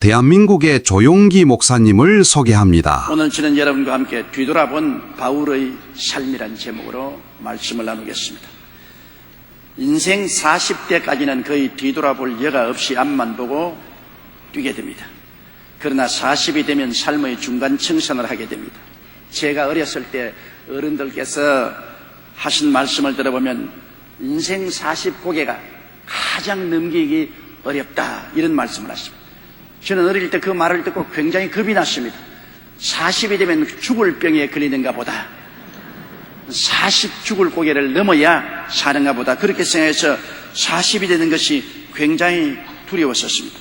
대한민국의 조용기 목사님을 소개합니다. 오늘 저는 여러분과 함께 뒤돌아본 바울의 삶이란 제목으로 말씀을 나누겠습니다. 인생 40대까지는 거의 뒤돌아볼 여가 없이 앞만 보고 뛰게 됩니다. 그러나 40이 되면 삶의 중간 청산을 하게 됩니다. 제가 어렸을 때 어른들께서 하신 말씀을 들어보면 인생 40고개가 가장 넘기기 어렵다, 이런 말씀을 하십니다. 저는 어릴 때 그 말을 듣고 굉장히 겁이 났습니다. 40이 되면 죽을 병에 걸리는가 보다, 40 죽을 고개를 넘어야 사는가 보다, 그렇게 생각해서 40이 되는 것이 굉장히 두려웠었습니다.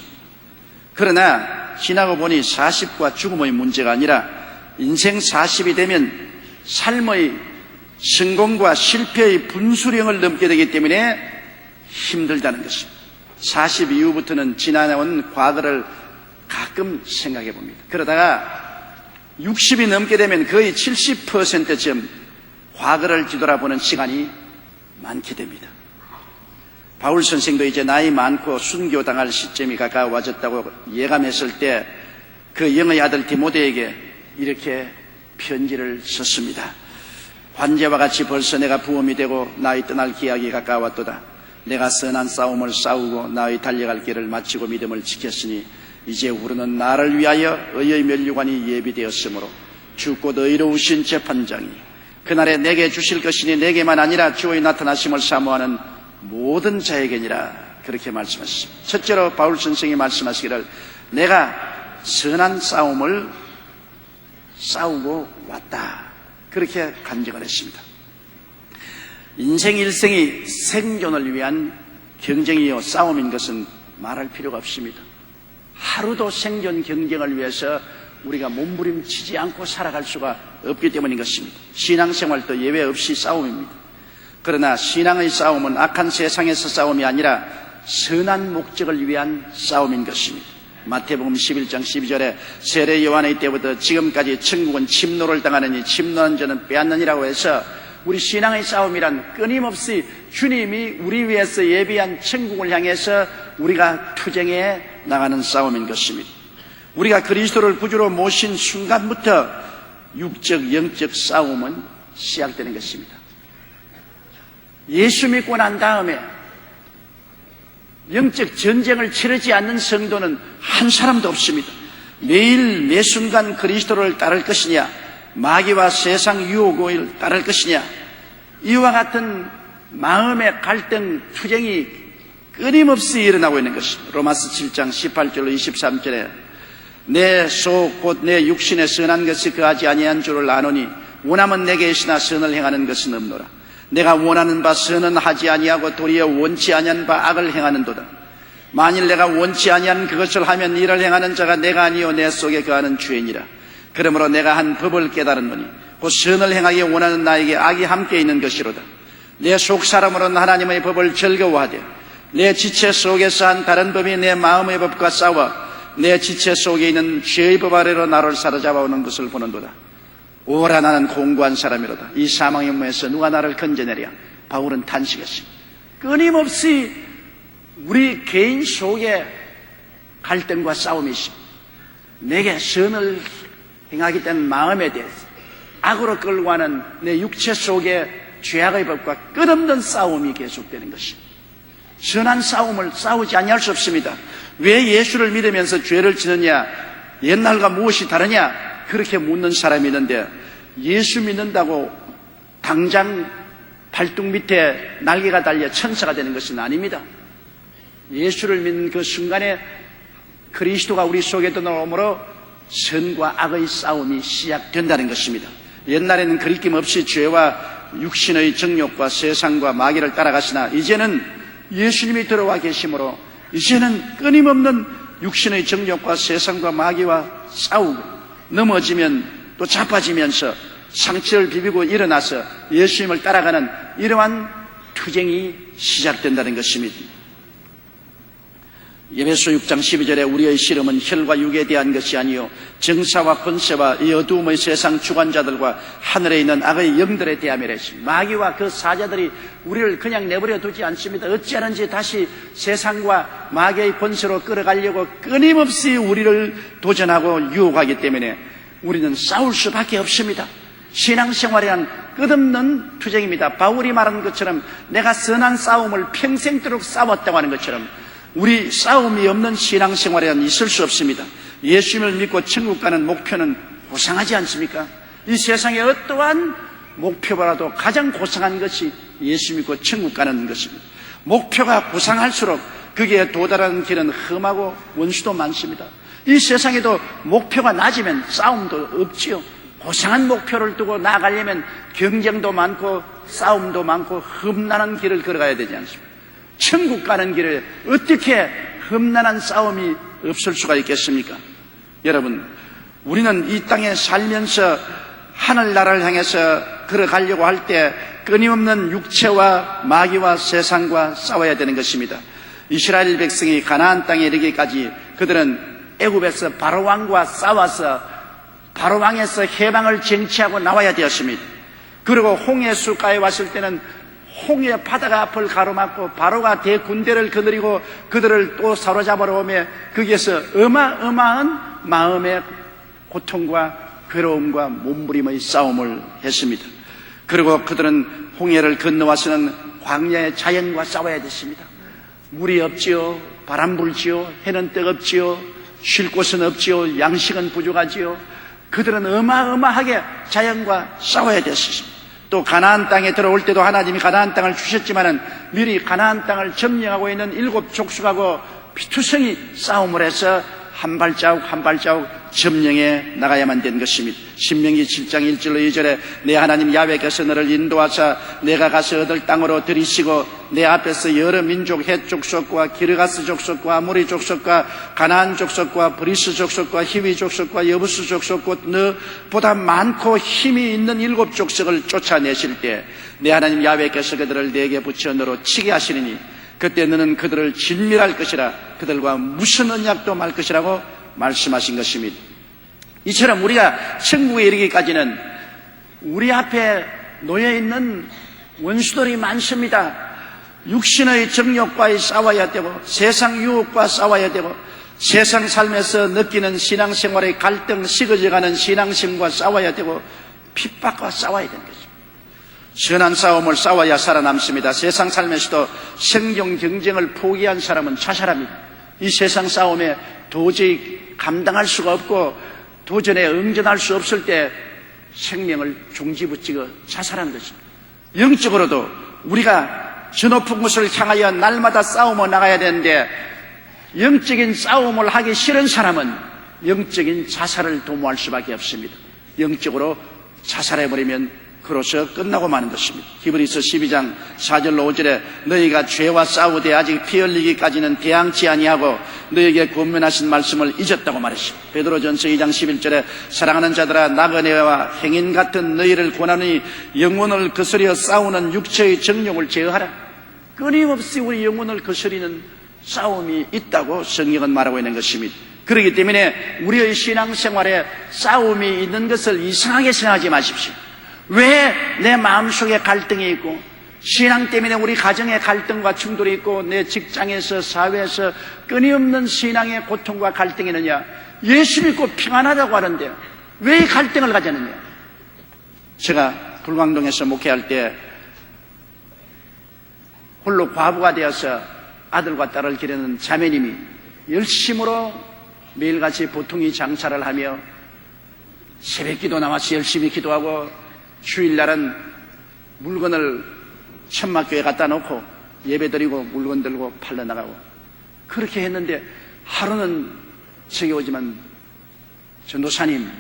그러나 지나고 보니 40과 죽음의 문제가 아니라 인생 40이 되면 삶의 성공과 실패의 분수령을 넘게 되기 때문에 힘들다는 것입니다. 40 이후부터는 지나온 과거를 가끔 생각해 봅니다. 그러다가 60이 넘게 되면 거의 70%쯤 과거를 뒤돌아보는 시간이 많게 됩니다. 바울 선생도 이제 나이 많고 순교당할 시점이 가까워졌다고 예감했을 때 그 영의 아들 디모데에게 이렇게 편지를 썼습니다. 관제와 같이 벌써 내가 부험이 되고 나의 떠날 기약이 가까웠도다. 내가 선한 싸움을 싸우고 나의 달려갈 길을 마치고 믿음을 지켰으니 이제 우리는 나를 위하여 의의 면류관이 예비되었으므로 주 곧 의로우신 재판장이 그날에 내게 주실 것이니 내게만 아니라 주의 나타나심을 사모하는 모든 자에게니라, 그렇게 말씀하셨습니다. 첫째로 바울 선생이 말씀하시기를 내가 선한 싸움을 싸우고 왔다, 그렇게 간증을 했습니다. 인생 일생이 생존을 위한 경쟁이요 싸움인 것은 말할 필요가 없습니다. 하루도 생존 경쟁을 위해서 우리가 몸부림치지 않고 살아갈 수가 없기 때문인 것입니다. 신앙생활도 예외 없이 싸움입니다. 그러나 신앙의 싸움은 악한 세상에서 싸움이 아니라 선한 목적을 위한 싸움인 것입니다. 마태복음 11장 12절에 세례 요한의 때부터 지금까지 천국은 침노를 당하느니 침노한 자는 빼앗느니라고 해서 우리 신앙의 싸움이란 끊임없이 주님이 우리 위해서 예비한 천국을 향해서 우리가 투쟁해 나가는 싸움인 것입니다. 우리가 그리스도를 구주로 모신 순간부터 육적 영적 싸움은 시작되는 것입니다. 예수 믿고 난 다음에 영적 전쟁을 치르지 않는 성도는 한 사람도 없습니다. 매일 매 순간 그리스도를 따를 것이냐, 마귀와 세상 유혹을 따를 것이냐, 이와 같은 마음의 갈등, 투쟁이 끊임없이 일어나고 있는 것입니다. 로마서 7장 18절로 23절에 내 속 곧 내 육신의 선한 것이 그하지 아니한 줄을 아노니 원함은 내게 있으나 선을 행하는 것은 없노라. 내가 원하는 바 선은 하지 아니하고 도리어 원치 아니한 바 악을 행하는도다. 만일 내가 원치 아니한 그것을 하면 이를 행하는 자가 내가 아니요 내 속에 거하는 죄니라. 그러므로 내가 한 법을 깨달았노니 곧 선을 행하기 원하는 나에게 악이 함께 있는 것이로다. 내 속 사람으로는 하나님의 법을 즐거워하되 내 지체 속에서 한 다른 법이 내 마음의 법과 싸워 내 지체 속에 있는 죄의 법 아래로 나를 사로잡아오는 것을 보는도다. 오라 나는 공고한 사람이로다. 이 사망의 문에서 누가 나를 건져내랴. 바울은 탄식했습니다. 끊임없이 우리 개인 속에 갈등과 싸움이 있습니다. 내게 선을 행하기 때문에 마음에 대해서 악으로 끌고 가는 내 육체 속에 죄악의 법과 끝없는 싸움이 계속되는 것입니다. 선한 싸움을 싸우지 아니할 수 없습니다. 왜 예수를 믿으면서 죄를 지느냐, 옛날과 무엇이 다르냐, 그렇게 묻는 사람이 있는데 예수 믿는다고 당장 발등 밑에 날개가 달려 천사가 되는 것은 아닙니다. 예수를 믿는 그 순간에 그리스도가 우리 속에 들어오므로 선과 악의 싸움이 시작된다는 것입니다. 옛날에는 거리낌 없이 죄와 육신의 정욕과 세상과 마귀를 따라갔으나 이제는 예수님이 들어와 계심으로 이제는 끊임없는 육신의 정욕과 세상과 마귀와 싸우고 넘어지면 또 자빠지면서 상처를 비비고 일어나서 예수님을 따라가는 이러한 투쟁이 시작된다는 것입니다. 에베소 6장 12절에 우리의 씨름은 혈과 육에 대한 것이 아니요 정사와 권세와 이 어두움의 세상 주관자들과 하늘에 있는 악의 영들에 대함이라 했습니다. 마귀와 그 사자들이 우리를 그냥 내버려 두지 않습니다. 어찌하는지 다시 세상과 마귀의 권세로 끌어가려고 끊임없이 우리를 도전하고 유혹하기 때문에 우리는 싸울 수밖에 없습니다. 신앙생활이란 끝없는 투쟁입니다. 바울이 말한 것처럼 내가 선한 싸움을 평생도록 싸웠다고 하는 것처럼 우리 싸움이 없는 신앙생활에는 있을 수 없습니다. 예수님을 믿고 천국 가는 목표는 고상하지 않습니까? 이 세상의 어떠한 목표보다도 가장 고상한 것이 예수 믿고 천국 가는 것입니다. 목표가 고상할수록 거기에 도달하는 길은 험하고 원수도 많습니다. 이 세상에도 목표가 낮으면 싸움도 없지요. 고상한 목표를 두고 나아가려면 경쟁도 많고 싸움도 많고 험난한 길을 걸어가야 되지 않습니까? 천국 가는 길에 어떻게 험난한 싸움이 없을 수가 있겠습니까? 여러분, 우리는 이 땅에 살면서 하늘나라를 향해서 걸어가려고 할 때 끊임없는 육체와 마귀와 세상과 싸워야 되는 것입니다. 이스라엘 백성이 가나안 땅에 이르기까지 그들은 애굽에서 바로왕과 싸워서 바로왕에서 해방을 쟁취하고 나와야 되었습니다. 그리고 홍해수가에 왔을 때는 홍해 바다가 앞을 가로막고 바로가 대군대를 거느리고 그들을 또 사로잡으러 오며 거기에서 어마어마한 마음의 고통과 괴로움과 몸부림의 싸움을 했습니다. 그리고 그들은 홍해를 건너와서는 광야의 자연과 싸워야 됐습니다. 물이 없지요, 바람 불지요, 해는 뜨겁지요, 쉴 곳은 없지요, 양식은 부족하지요. 그들은 어마어마하게 자연과 싸워야 됐습니다. 또 가나안 땅에 들어올 때도 하나님이 가나안 땅을 주셨지만은 미리 가나안 땅을 점령하고 있는 7 족속하고 피투성이 싸움을 해서 한 발자국 한 발자국 점령해 나가야만 된 것입니다. 신명기 7장 1절로 2절에 내 하나님 야훼께서 너를 인도하사 내가 가서 얻을 땅으로 들이시고 내 앞에서 여러 민족 헷 족속과 기르가스 족속과 아모리 족속과 가나안 족속과 브리스 족속과 히위 족속과 여부스 족속과 너보다 많고 힘이 있는 7 족속을 쫓아내실 때 내 하나님 야훼께서 그들을 내게 붙여 너로 치게 하시리니 그때 너는 그들을 진멸할 것이라 그들과 무슨 언약도 말 것이라고 말씀하신 것입니다. 이처럼 우리가 천국에 이르기까지는 우리 앞에 놓여있는 원수들이 많습니다. 육신의 정욕과 싸워야 되고 세상 유혹과 싸워야 되고 세상 삶에서 느끼는 신앙생활의 갈등, 식어져가는 신앙심과 싸워야 되고 핍박과 싸워야 되는 것입니다. 선한 싸움을 싸워야 살아남습니다. 세상 삶에서도 생존 경쟁을 포기한 사람은 자살합니다. 이 세상 싸움에 도저히 감당할 수가 없고 도전에 응전할 수 없을 때 생명을 종지부치고 자살한 것입니다. 영적으로도 우리가 저 높은 곳을 향하여 날마다 싸움을 나가야 되는데 영적인 싸움을 하기 싫은 사람은 영적인 자살을 도모할 수밖에 없습니다. 영적으로 자살해버리면 그로서 끝나고 마는 것입니다. 히브리서 12장 4절로 5절에 너희가 죄와 싸우되 아직 피 흘리기까지는 대항치 아니하고 너희에게 권면하신 말씀을 잊었다고 말했습니다. 베드로전서 2장 11절에 사랑하는 자들아 나그네와 행인 같은 너희를 권하니 영혼을 거스려 싸우는 육체의 정욕을 제어하라. 끊임없이 우리 영혼을 거스리는 싸움이 있다고 성경은 말하고 있는 것입니다. 그렇기 때문에 우리의 신앙생활에 싸움이 있는 것을 이상하게 생각하지 마십시오. 왜 내 마음속에 갈등이 있고 신앙 때문에 우리 가정에 갈등과 충돌이 있고 내 직장에서 사회에서 끊임없는 신앙의 고통과 갈등이 있느냐? 예수 믿고 평안하다고 하는데 왜 갈등을 가졌느냐? 제가 불광동에서 목회할 때 홀로 과부가 되어서 아들과 딸을 기르는 자매님이 열심으로 매일같이 보통이 장사를 하며 새벽기도 나와서 열심히 기도하고 주일날은 물건을 천막교에 갖다 놓고 예배드리고 물건 들고 팔러 나가고 그렇게 했는데 하루는 저기 오지만 전도사님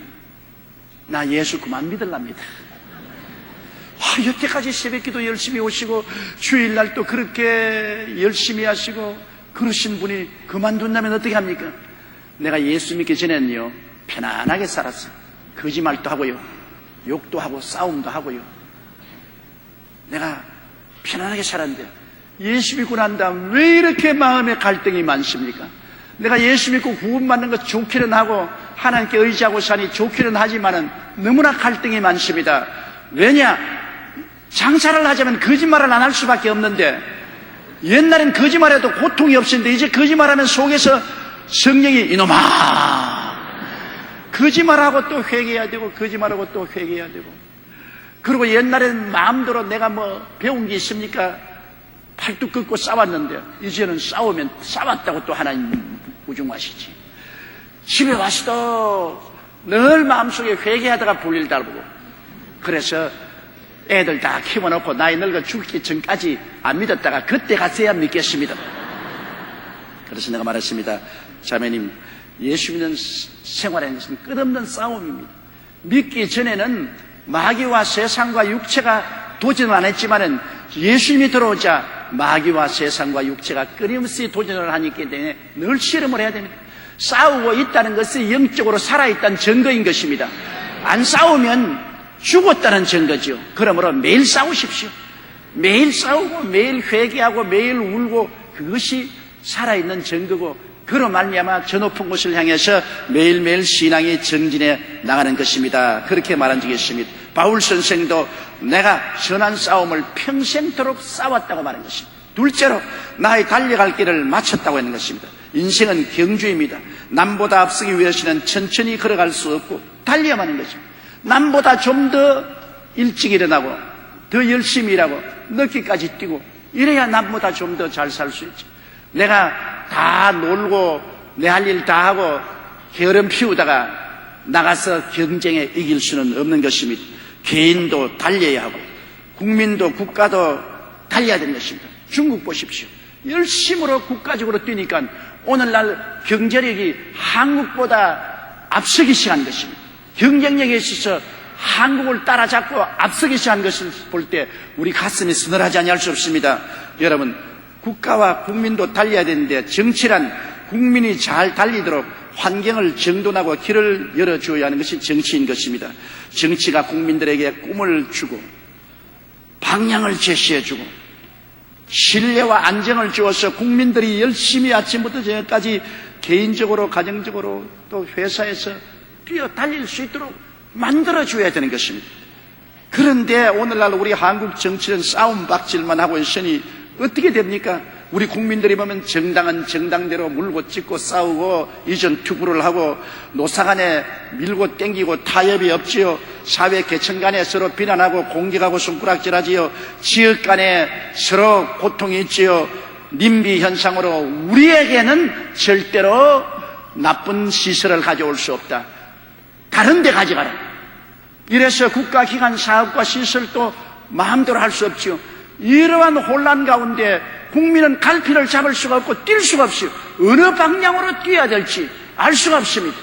나 예수 그만 믿으랍니다. 여태까지 새벽기도 열심히 오시고 주일날 또 그렇게 열심히 하시고 그러신 분이 그만둔다면 어떻게 합니까? 내가 예수 믿기 전에는요 편안하게 살았어요. 거짓말도 하고요 욕도 하고 싸움도 하고요 내가 편안하게 살았는데 예수 믿고 난 다음 왜 이렇게 마음에 갈등이 많습니까? 내가 예수 믿고 구원받는 것 좋기는 하고 하나님께 의지하고 사니 좋기는 하지만은 너무나 갈등이 많습니다. 왜냐? 장사를 하자면 거짓말을 안 할 수밖에 없는데, 옛날엔 거짓말해도 고통이 없었는데 이제 거짓말하면 속에서 성령이 이놈아, 거짓말하고 또 회개해야 되고 거짓말하고 또 회개해야 되고. 그리고 옛날에는 마음대로 내가 뭐 배운 게 있습니까? 팔뚝 긋고 싸웠는데 이제는 싸우면 싸웠다고 또 하나님 우중하시지. 집에 와서도 늘 마음속에 회개하다가 볼일 달보고. 그래서 애들 다 키워놓고 나이 늙어 죽기 전까지 안 믿었다가 그때 가서야 믿겠습니다. 그래서 내가 말했습니다. 자매님, 예수 믿는 생활하는 것은 끝없는 싸움입니다. 믿기 전에는 마귀와 세상과 육체가 도전을 안 했지만은 예수님이 들어오자 마귀와 세상과 육체가 끊임없이 도전을 하기 때문에 늘 실험을 해야 됩니다. 싸우고 있다는 것은 영적으로 살아있다는 증거인 것입니다. 안 싸우면 죽었다는 증거죠. 그러므로 매일 싸우십시오. 매일 싸우고 매일 회개하고 매일 울고, 그것이 살아있는 증거고, 그로 말미암아 저 높은 곳을 향해서 매일매일 신앙이 정진해 나가는 것입니다. 그렇게 말한 적이 있습니다. 바울 선생도 내가 선한 싸움을 평생토록 싸웠다고 말한 것입니다. 둘째로 나의 달려갈 길을 마쳤다고 하는 것입니다. 인생은 경주입니다. 남보다 앞서기 위해서는 천천히 걸어갈 수 없고 달려야만 하는 것입니다. 남보다 좀 더 일찍 일어나고 더 열심히 일하고 늦게까지 뛰고 이래야 남보다 좀 더 잘 살 수 있지. 내가 다 놀고 내 할 일 다 하고 게으름 피우다가 나가서 경쟁에 이길 수는 없는 것입니다. 개인도 달려야 하고 국민도 국가도 달려야 되는 것입니다. 중국 보십시오. 열심으로 국가적으로 뛰니까 오늘날 경제력이 한국보다 앞서기 시작한 것입니다. 경쟁력에 있어서 한국을 따라잡고 앞서기 시작한 것을 볼 때 우리 가슴이 서늘하지 아니할 수 없습니다. 여러분, 국가와 국민도 달려야 되는데 정치란 국민이 잘 달리도록 환경을 정돈하고 길을 열어주어야 하는 것이 정치인 것입니다. 정치가 국민들에게 꿈을 주고 방향을 제시해주고 신뢰와 안정을 주어서 국민들이 열심히 아침부터 저녁까지 개인적으로 가정적으로 또 회사에서 뛰어 달릴 수 있도록 만들어줘야 되는 것입니다. 그런데 오늘날 우리 한국 정치는 싸움박질만 하고 있으니 어떻게 됩니까? 우리 국민들이 보면 정당은 정당대로 물고 찢고 싸우고 이전 투구를 하고 노사 간에 밀고 땡기고 타협이 없지요. 사회 계층 간에 서로 비난하고 공격하고 손가락질하지요. 지역 간에 서로 고통이 있지요. 님비 현상으로 우리에게는 절대로 나쁜 시설을 가져올 수 없다. 다른 데 가져가라. 이래서 국가기관 사업과 시설도 마음대로 할 수 없지요. 이러한 혼란 가운데 국민은 갈피를 잡을 수가 없고 뛸 수가 없어요. 어느 방향으로 뛰어야 될지 알 수가 없습니다.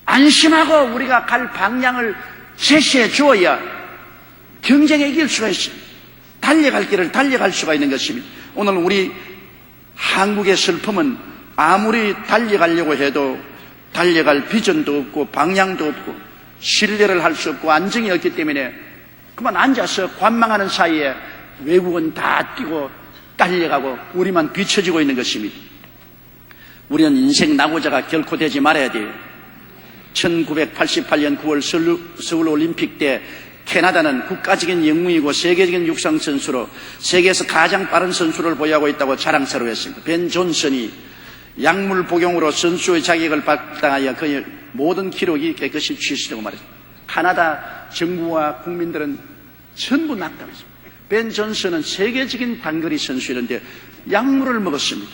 안심하고 우리가 갈 방향을 제시해 주어야 경쟁에 이길 수가 있어요. 달려갈 길을 달려갈 수가 있는 것입니다. 오늘 우리 한국의 슬픔은 아무리 달려가려고 해도 달려갈 비전도 없고 방향도 없고 신뢰를 할 수 없고 안정이 없기 때문에 그만 앉아서 관망하는 사이에 외국은 다 뛰고 달려가고 우리만 뒤처지고 있는 것입니다. 우리는 인생 낙오자가 결코 되지 말아야 돼요. 1988년 9월 서울 올림픽 때 캐나다는 국가적인 영웅이고 세계적인 육상 선수로 세계에서 가장 빠른 선수를 보유하고 있다고 자랑스러워 했습니다. 벤 존슨이 약물 복용으로 선수의 자격을 발당하여 그의 모든 기록이 깨끗이 취소되고 말했습니다. 카나다 정부와 국민들은 전부 낙담했습니다. 벤 존슨은 세계적인 단거리 선수였는데 약물을 먹었습니다.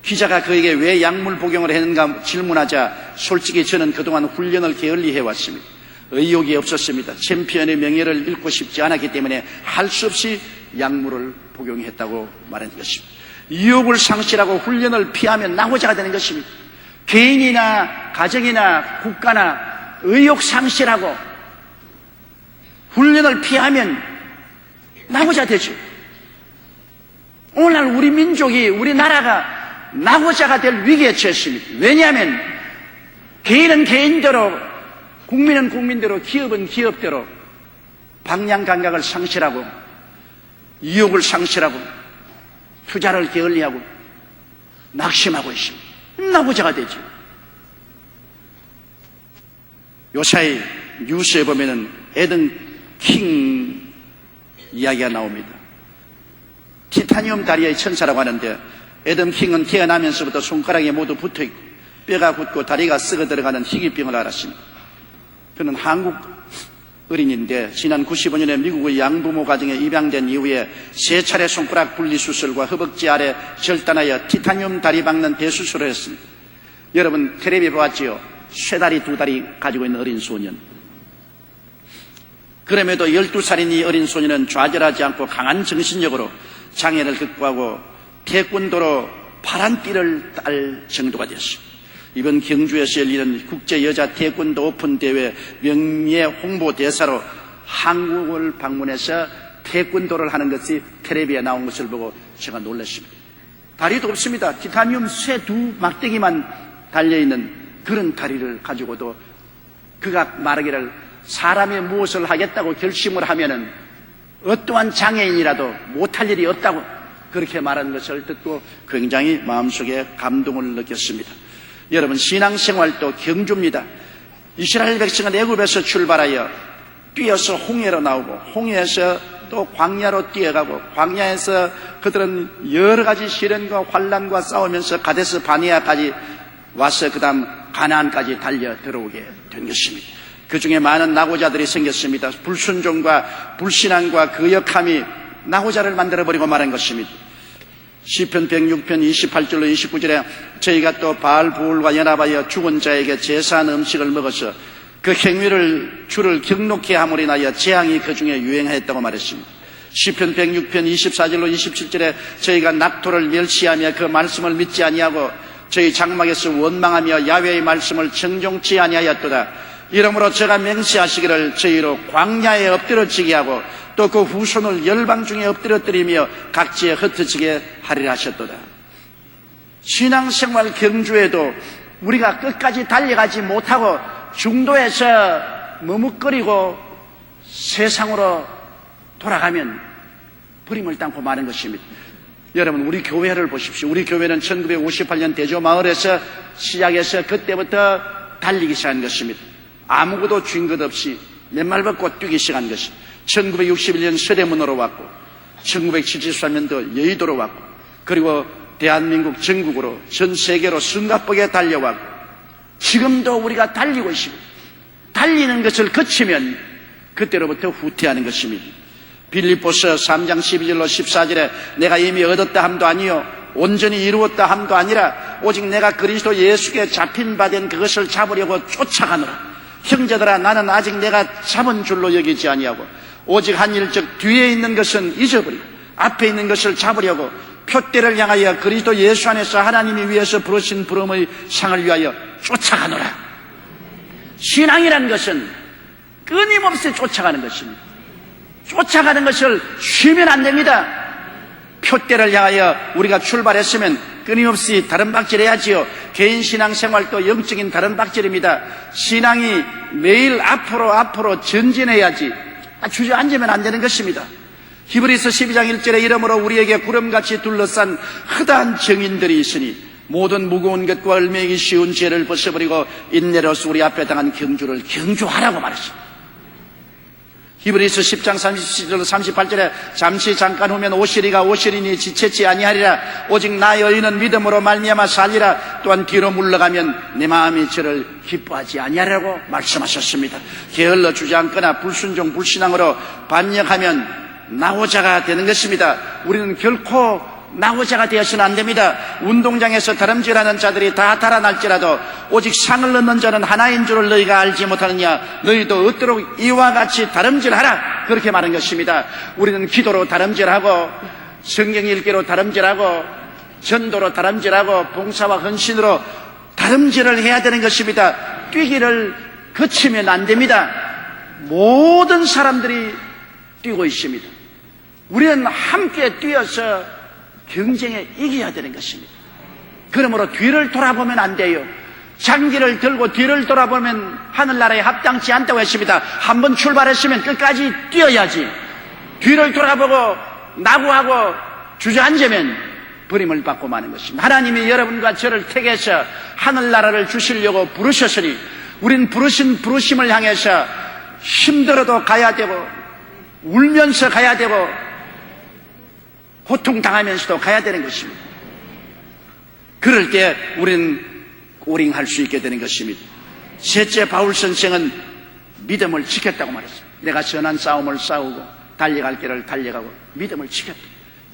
기자가 그에게 왜 약물 복용을 했는가 질문하자 솔직히 저는 그동안 훈련을 게을리 해왔습니다. 의욕이 없었습니다. 챔피언의 명예를 잃고 싶지 않았기 때문에 할 수 없이 약물을 복용했다고 말한 것입니다. 유혹을 상실하고 훈련을 피하면 낙오자가 되는 것입니다. 개인이나 가정이나 국가나 의욕 상실하고 훈련을 피하면 낙오자 되죠. 오늘날 우리 민족이 우리나라가 낙오자가 될 위기에 처했습니다. 왜냐하면 개인은 개인대로 국민은 국민대로 기업은 기업대로 방향 감각을 상실하고 의욕을 상실하고 투자를 게을리하고 낙심하고 있습니다. 나고자가 되죠. 요사이 뉴스에 보면은 에든 킹 이야기가 나옵니다. 티타늄 다리의 천사라고 하는데 에든 킹은 태어나면서부터 손가락에 모두 붙어있고 뼈가 굳고 다리가 썩어 들어가는 희귀병을 앓았습니다. 그는 한국 어린이인데 지난 95년에 미국의 양부모 가정에 입양된 이후에 3차례 손가락 분리수술과 허벅지 아래 절단하여 티타늄 다리 박는 대수술을 했습니다. 여러분 텔레비 보았지요? 쇠다리 2다리 가지고 있는 어린 소년. 그럼에도 12살인 이 어린 소년은 좌절하지 않고 강한 정신력으로 장애를 극복하고 태권도로 파란 띠를 딸 정도가 되었습니다. 이번 경주에서 열리는 국제여자 태권도 오픈 대회 명예 홍보대사로 한국을 방문해서 태권도를 하는 것이 텔레비에 나온 것을 보고 제가 놀랐습니다. 다리도 없습니다. 티타늄 쇠 2 막대기만 달려있는 그런 다리를 가지고도 그가 말하기를 사람이 무엇을 하겠다고 결심을 하면은 어떠한 장애인이라도 못할 일이 없다고 그렇게 말하는 것을 듣고 굉장히 마음속에 감동을 느꼈습니다. 여러분 신앙생활도 경주입니다. 이스라엘 백성은 애굽에서 출발하여 뛰어서 홍해로 나오고 홍해에서 또 광야로 뛰어가고 광야에서 그들은 여러 가지 시련과 환난과 싸우면서 가데스 바네아까지 와서 그 다음 가나안까지 달려 들어오게 된 것입니다. 그 중에 많은 낙오자들이 생겼습니다. 불순종과 불신앙과 거역함이 낙오자를 만들어버리고 말한 것입니다. 시편 106편 28절로 29절에 저희가 또 바알 부울과 연합하여 죽은 자에게 제사한 음식을 먹어서 그 행위를 주를 경록케 함으로 인하여 재앙이 그 중에 유행하였다고 말했습니다. 시편 106편 24절로 27절에 저희가 낙토를 멸시하며 그 말씀을 믿지 아니하고 저희 장막에서 원망하며 야훼의 말씀을 정종치 아니하였도다. 이러므로 제가 맹세하시기를 저희로 광야에 엎드러지게 하고 또 그 후손을 열방 중에 엎드려뜨리며 각지에 흩어지게 하리라 하셨도다. 신앙생활 경주에도 우리가 끝까지 달려가지 못하고 중도에서 머뭇거리고 세상으로 돌아가면 버림을 당고 마는 것입니다. 여러분 우리 교회를 보십시오. 우리 교회는 1958년 대조마을에서 시작해서 그때부터 달리기 시작한 것입니다. 아무것도 쥔 것 없이 맨발 벗고 뛰기 시작한 것입니다. 1961년 서대문으로 왔고 1973년도 여의도로 왔고 그리고 대한민국 전국으로 전 세계로 숨가쁘게 달려왔고 지금도 우리가 달리고 있습니다. 달리는 것을 거치면 그때로부터 후퇴하는 것입니다. 빌립보서 3장 12절로 14절에 내가 이미 얻었다 함도 아니요 온전히 이루었다 함도 아니라 오직 내가 그리스도 예수께 잡힌 바 된 그것을 잡으려고 쫓아가노라. 형제들아 나는 아직 내가 잡은 줄로 여기지 아니하고 오직 한 일적 뒤에 있는 것은 잊어버리고 앞에 있는 것을 잡으려고 표대를 향하여 그리스도 예수 안에서 하나님이 위해서 부르신 부름의 상을 위하여 쫓아가노라. 신앙이라는 것은 끊임없이 쫓아가는 것입니다. 쫓아가는 것을 쉬면 안 됩니다. 표대를 향하여 우리가 출발했으면 끊임없이 다른 박질 해야지요. 개인 신앙생활도 영적인 다른 박질입니다. 신앙이 매일 앞으로 전진해야지 주저앉으면 안 되는 것입니다. 히브리서 12장 1절에 이러므로 우리에게 구름같이 둘러싼 허다한 정인들이 있으니 모든 무거운 것과 얼매기 쉬운 죄를 벗어버리고 인내로서 우리 앞에 당한 경주를 경주하라고 말했습니다. 히브리서 10장 37절 38절에 잠시 잠깐 후면 오시리가 오시리니 지체치 아니하리라. 오직 나의 의인은 믿음으로 말미암아 살리라. 또한 뒤로 물러가면 내 마음이 저를 기뻐하지 아니하리라고 말씀하셨습니다. 게을러 주저앉거나 불순종 불신앙으로 반역하면 낙오자가 되는 것입니다. 우리는 결코 낙오자가 되어서는 안 됩니다. 운동장에서 다름질하는 자들이 다 달아날지라도 오직 상을 얻는 자는 하나인 줄을 너희가 알지 못하느냐. 너희도 얻도록 이와 같이 다름질하라. 그렇게 말한 것입니다. 우리는 기도로 다름질하고 성경 읽기로 다름질하고 전도로 다름질하고 봉사와 헌신으로 다름질을 해야 되는 것입니다. 뛰기를 거치면 안 됩니다. 모든 사람들이 뛰고 있습니다. 우리는 함께 뛰어서 경쟁에 이겨야 되는 것입니다. 그러므로 뒤를 돌아보면 안 돼요. 장기를 들고 뒤를 돌아보면 하늘나라에 합당치 않다고 했습니다. 한번 출발했으면 끝까지 뛰어야지. 뒤를 돌아보고 낙오하고 주저앉으면 버림을 받고 마는 것입니다. 하나님이 여러분과 저를 택해서 하늘나라를 주시려고 부르셨으니 우린 부르신 부르심을 향해서 힘들어도 가야 되고 울면서 가야 되고 고통당하면서도 가야 되는 것입니다. 그럴 때 우리는 오링할 수 있게 되는 것입니다. 셋째, 바울 선생은 믿음을 지켰다고 말했습니다. 내가 선한 싸움을 싸우고 달려갈 길을 달려가고 믿음을 지켰다.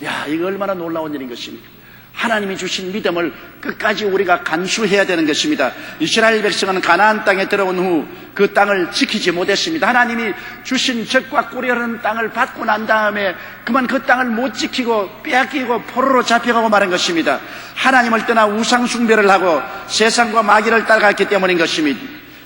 야, 이거 얼마나 놀라운 일인 것입니까? 하나님이 주신 믿음을 끝까지 우리가 간수해야 되는 것입니다. 이스라엘 백성은 가나안 땅에 들어온 후 그 땅을 지키지 못했습니다. 하나님이 주신 젖과 꿀이 흐르는 땅을 받고 난 다음에 그만 그 땅을 못 지키고 빼앗기고 포로로 잡혀가고 마는 것입니다. 하나님을 떠나 우상 숭배를 하고 세상과 마귀를 따라갔기 때문인 것입니다.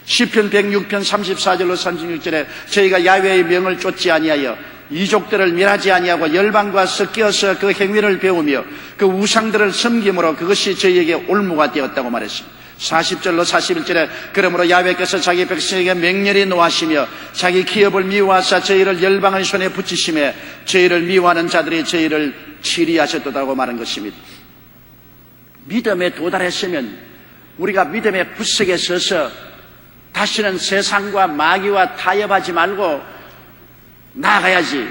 시편 106편 34절로 36절에 저희가 야훼의 명을 쫓지 아니하여 이족들을 멸하지 아니하고 열방과 섞여서 그 행위를 배우며 그 우상들을 섬김으로 그것이 저희에게 올무가 되었다고 말했습니다. 40절로 41절에 그러므로 야훼께서 자기 백성에게 맹렬히 노하시며 자기 기업을 미워하사 저희를 열방의 손에 붙이심에 저희를 미워하는 자들이 저희를 치리하셨다고 말한 것입니다. 믿음에 도달했으면 우리가 믿음의 구석에 서서 다시는 세상과 마귀와 타협하지 말고 나아가야지.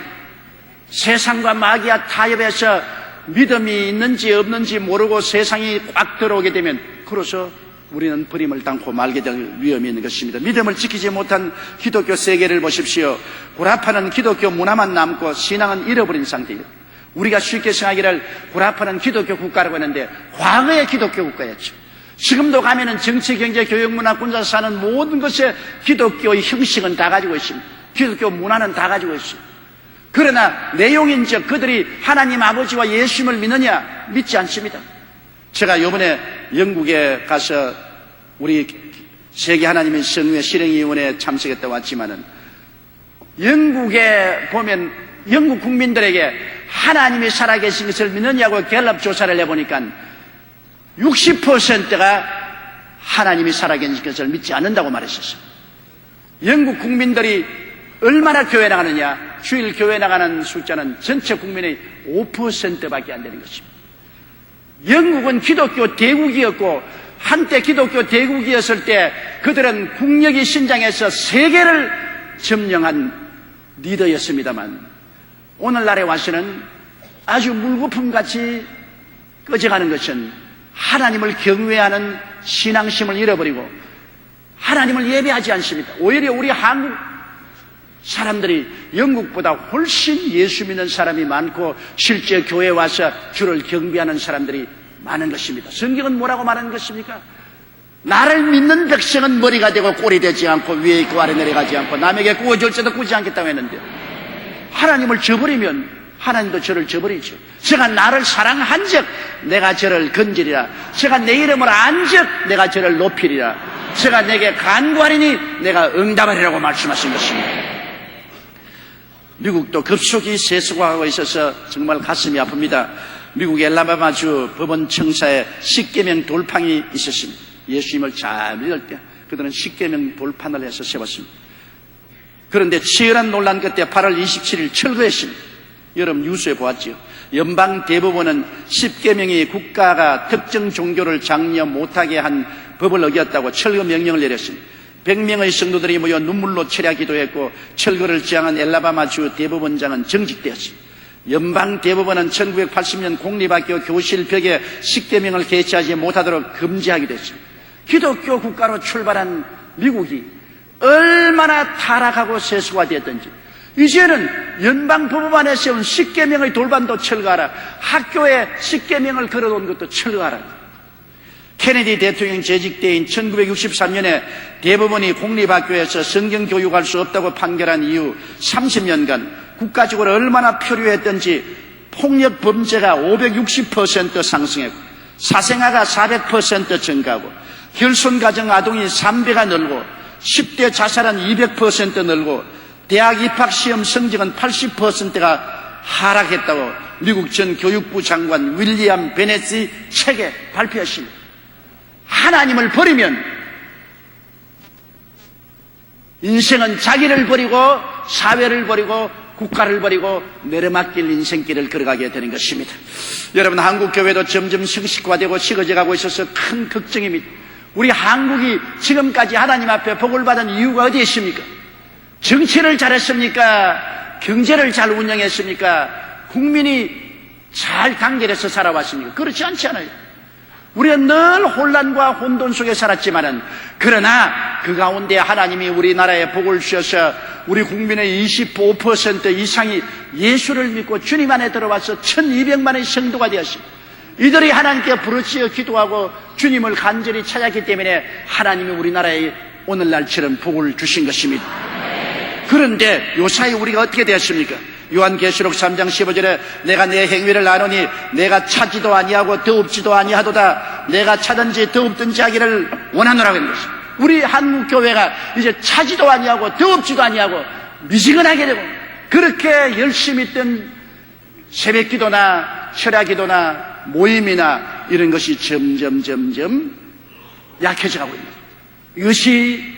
세상과 마귀와 타협해서 믿음이 있는지 없는지 모르고 세상이 꽉 들어오게 되면 그로서 우리는 버림을 당고 말게 될 위험이 있는 것입니다. 믿음을 지키지 못한 기독교 세계를 보십시오. 구라파는 기독교 문화만 남고 신앙은 잃어버린 상태입니다. 우리가 쉽게 생각하기를 구라파는 기독교 국가라고 했는데 과거의 기독교 국가였죠. 지금도 가면은 정치, 경제, 교육, 문화, 군사 사는 모든 것에 기독교의 형식은 다 가지고 있습니다. 기독교 문화는 다 가지고 있습니다. 그러나 내용인즉 그들이 하나님 아버지와 예수님을 믿느냐? 믿지 않습니다. 제가 이번에 영국에 가서 우리 세계 하나님의 성회 실행위원회에 참석했다 왔지만은 영국에 보면 영국 국민들에게 하나님이 살아계신 것을 믿느냐고 갤럽 조사를 해보니까 60%가 하나님이 살아계신 것을 믿지 않는다고 말했었어요. 영국 국민들이 얼마나 교회 나가느냐? 주일 교회 나가는 숫자는 전체 국민의 5%밖에 안 되는 것입니다. 영국은 기독교 대국이었고 한때 기독교 대국이었을 때 그들은 국력이 신장해서 세계를 점령한 리더였습니다만 오늘날에 와서는 아주 물거품같이 꺼져가는 것은 하나님을 경외하는 신앙심을 잃어버리고 하나님을 예배하지 않습니다. 오히려 우리 한국 사람들이 영국보다 훨씬 예수 믿는 사람이 많고 실제 교회에 와서 주를 경배하는 사람들이 많은 것입니다. 성경은 뭐라고 말하는 것입니까? 나를 믿는 백성은 머리가 되고 꼴이 되지 않고 위에 있고 아래 내려가지 않고 남에게 구워줄 때도 구지 않겠다고 했는데 하나님을 저버리면 하나님도 저를 저버리죠. 제가 나를 사랑한 적 내가 저를 건지리라. 제가 내 이름을 안 적 내가 저를 높이리라. 제가 내게 간구하리니 내가 응답하리라고 말씀하신 것입니다. 미국도 급속히 세속화하고 있어서 정말 가슴이 아픕니다. 미국 엘라바마주 법원 청사에 10계명 돌판이 있었습니다. 예수님을 잘 믿을 때 그들은 10계명 돌판을 해서 세웠습니다. 그런데 치열한 논란 끝에 8월 27일 철거했습니다. 여러분 뉴스에 보았지요. 연방 대법원은 10계명이 국가가 특정 종교를 장려 못하게 한 법을 어겼다고 철거 명령을 내렸습니다. 100명의 성도들이 모여 눈물로 철야 기도했고 철거를 지향한 엘라바마주 대법원장은 정직되었습니다. 연방 대법원은 1980년 공립학교 교실 벽에 10계명을 개최하지 못하도록 금지하기도 했습니다. 기독교 국가로 출발한 미국이 얼마나 타락하고 세속화되었던지 이제는 연방법원에 세운 10계명의 돌반도 철거하라. 학교에 10계명을 걸어놓은 것도 철거하라. 케네디 대통령 재직 때인 1963년에 대법원이 공립학교에서 성경 교육할 수 없다고 판결한 이후 30년간 국가적으로 얼마나 표류했던지 폭력 범죄가 560% 상승했고 사생아가 400% 증가하고 결손가정 아동이 3배가 늘고 10대 자살은 200% 늘고 대학 입학시험 성적은 80%가 하락했다고 미국 전 교육부 장관 윌리엄 베네시 책에 발표했습니다. 하나님을 버리면 인생은 자기를 버리고 사회를 버리고 국가를 버리고 내려막길 인생길을 걸어가게 되는 것입니다. 여러분, 한국 교회도 점점 성식화되고 식어져가고 있어서 큰 걱정입니다. 우리 한국이 지금까지 하나님 앞에 복을 받은 이유가 어디에 있습니까? 정치를 잘했습니까? 경제를 잘 운영했습니까? 국민이 잘 단결해서 살아왔습니까? 그렇지 않지 않아요. 우리는 늘 혼란과 혼돈 속에 살았지만은, 그러나 그 가운데 하나님이 우리나라에 복을 주셔서 우리 국민의 25% 이상이 예수를 믿고 주님 안에 들어와서 1200만의 성도가 되었습니다. 이들이 하나님께 부르짖어 기도하고 주님을 간절히 찾았기 때문에 하나님이 우리나라에 오늘날처럼 복을 주신 것입니다. 그런데 요사이 우리가 어떻게 되었습니까? 요한계시록 3장 15절에 내가 내 행위를 아노니 내가 차지도 아니하고 더웁지도 아니하도다. 내가 차든지 더웁든지 하기를 원하노라고 했는 것입니다. 우리 한국교회가 이제 차지도 아니하고 더웁지도 아니하고 미지근하게 되고, 그렇게 열심히 했던 새벽기도나 철야기도나 모임이나 이런 것이 점점 약해져 가고 있습니다. 이것이